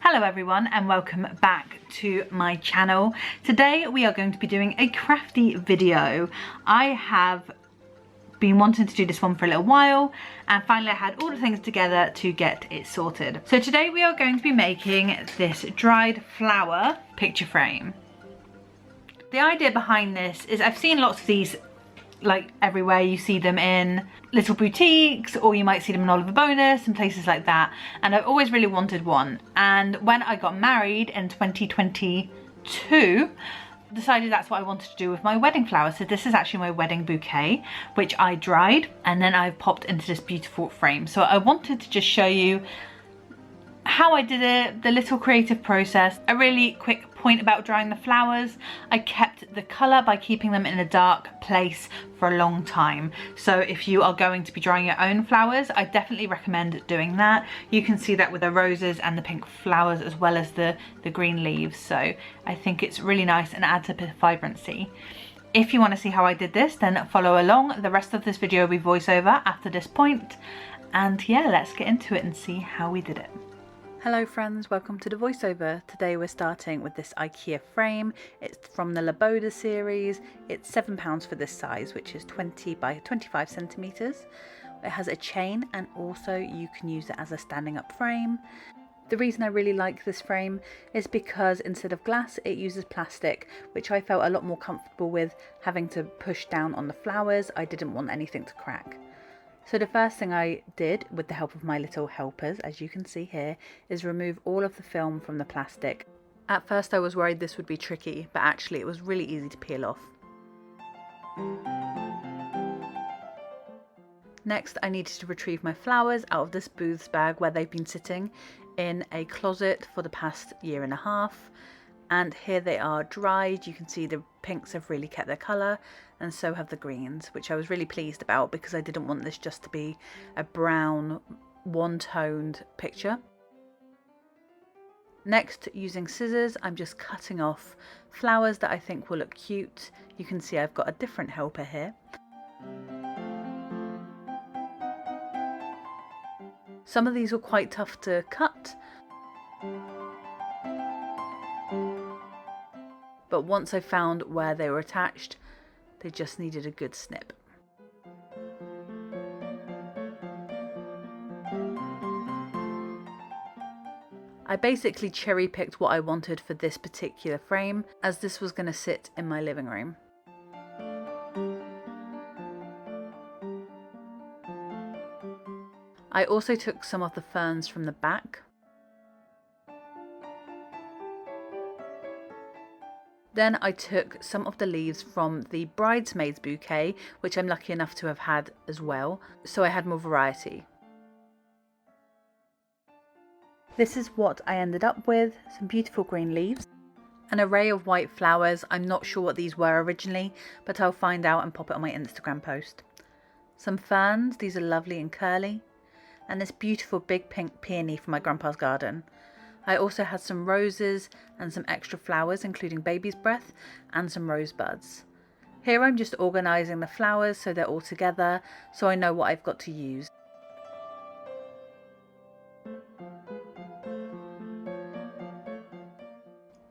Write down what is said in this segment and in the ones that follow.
Hello everyone and welcome back to my channel. Today we are going to be doing a crafty video. I have been wanting to do this one for a little while and finally I had all the things together to get it sorted. So today we are going to be making this dried flower picture frame. The idea behind this is I've seen lots of these like everywhere. You see them in little boutiques or you might see them in Oliver Bonus and places like that, and I've always really wanted one. And when I got married in 2022, decided that's what I wanted to do with my wedding flowers. So this is actually my wedding bouquet, which I dried and then I've popped into this beautiful frame. So I wanted to just show you how I did it, the little creative process. A really quick point about drying the flowers: I kept the colour by keeping them in a dark place for a long time. So if you are going to be drying your own flowers, I definitely recommend doing that. You can see that with the roses and the pink flowers as well as the green leaves. So I think it's really nice and adds a bit of vibrancy. If you want to see how I did this, then follow along. The rest of this video will be voiceover after this point. And yeah, let's get into it and see how we did it. Hello friends, welcome to the voiceover. Today we're starting with this IKEA frame. It's from the Laboda series. It's £7 for this size, which is 20 by 25 centimeters. It has a chain and also you can use it as a standing up frame. The reason I really like this frame is because instead of glass it uses plastic, which I felt a lot more comfortable with having to push down on the flowers. I didn't want anything to crack. So the first thing I did, with the help of my little helpers, as you can see here, is remove all of the film from the plastic. At first I was worried this would be tricky, but actually it was really easy to peel off. Next I needed to retrieve my flowers out of this Booths bag where they've been sitting in a closet for the past year and a half. And here they are dried. You can see the pinks have really kept their colour, and so have the greens, which I was really pleased about because I didn't want this just to be a brown one-toned picture. Next, using scissors, I'm just cutting off flowers that I think will look cute. You can see I've got a different helper here. Some of these were quite tough to cut, but once I found where they were attached, they just needed a good snip. I basically cherry picked what I wanted for this particular frame, as this was going to sit in my living room. I also took some of the ferns from the back. Then I took some of the leaves from the bridesmaid's bouquet, which I'm lucky enough to have had as well, so I had more variety. This is what I ended up with: some beautiful green leaves, an array of white flowers. I'm not sure what these were originally, but I'll find out and pop it on my Instagram post. Some ferns, these are lovely and curly, and this beautiful big pink peony from my grandpa's garden. I also had some roses and some extra flowers, including baby's breath and some rosebuds. Here I'm just organising the flowers so they're all together, so I know what I've got to use.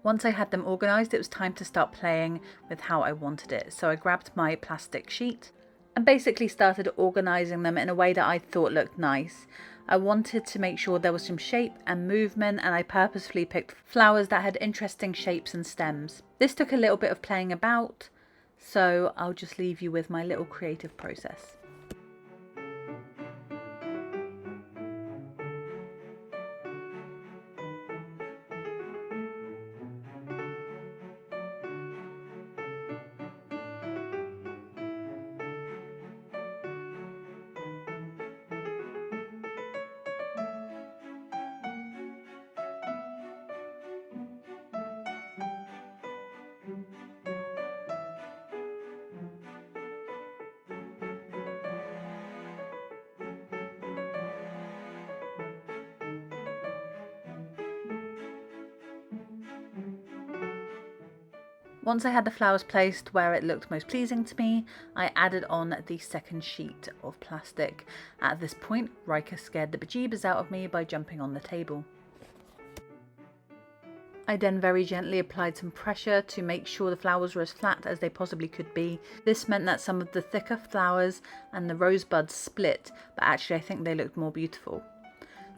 Once I had them organised, it was time to start playing with how I wanted it. So I grabbed my plastic sheet and basically started organising them in a way that I thought looked nice. I wanted to make sure there was some shape and movement, and I purposefully picked flowers that had interesting shapes and stems. This took a little bit of playing about, so I'll just leave you with my little creative process. Once I had the flowers placed where it looked most pleasing to me, I added on the second sheet of plastic. At this point, Riker scared the bejeebers out of me by jumping on the table. I then very gently applied some pressure to make sure the flowers were as flat as they possibly could be. This meant that some of the thicker flowers and the rosebuds split, but actually I think they looked more beautiful.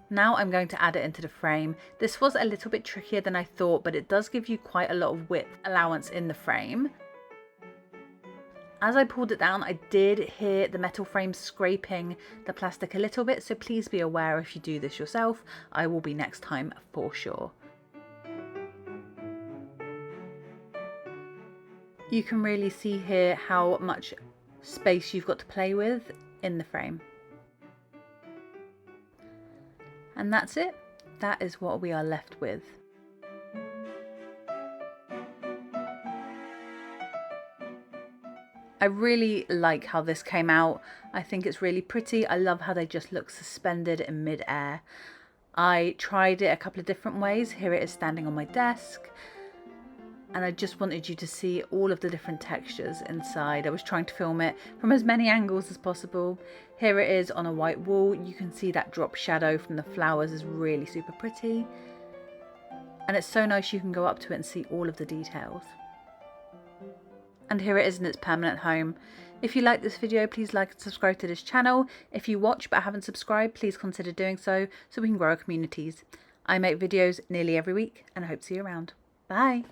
Now I'm going to add it into the frame. This was a little bit trickier than I thought, but it does give you quite a lot of width allowance in the frame. As I pulled it down, I did hear the metal frame scraping the plastic a little bit, so please be aware if you do this yourself. I will be next time for sure. You can really see here how much space you've got to play with in the frame. And that's it. That is what we are left with. I really like how this came out. I think it's really pretty. I love how they just look suspended in mid-air. I tried it a couple of different ways. Here it is standing on my desk. And I just wanted you to see all of the different textures inside. I was trying to film it from as many angles as possible. Here it is on a white wall. You can see that drop shadow from the flowers is really super pretty. And it's so nice you can go up to it and see all of the details. And here it is in its permanent home. If you like this video, please like and subscribe to this channel. If you watch but haven't subscribed, please consider doing so we can grow our communities. I make videos nearly every week and I hope to see you around. Bye!